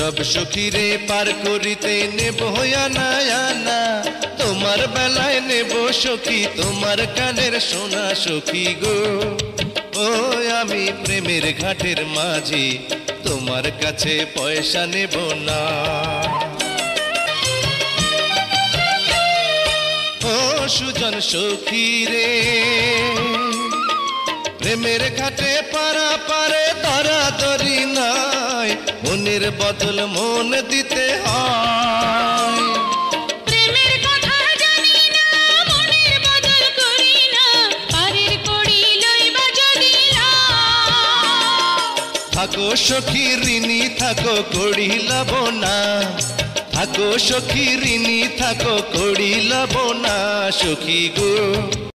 সব সখীরে পার করিতে নেব আনা আনা, তোমার বেলায় নেব সখী তোমার কানের সোনা সখী গো। ও আমি প্রেমের ঘাটের মাঝি, তোমার কাছে পয়সা নেব না। ও সুজন সখী রে, প্রেমের ঘাটে পারা পারে ধরাধরি নাই, মনের বদল মন দিতে হয়। প্রেমের কথা জানি না, মনের বদল করি না, পারের কড়ি লইবা যদি থাকো সখী ঋণী থাকো কড়ি লব না, থাকো সখী ঋণী থাকো কড়ি লব না সখী গো।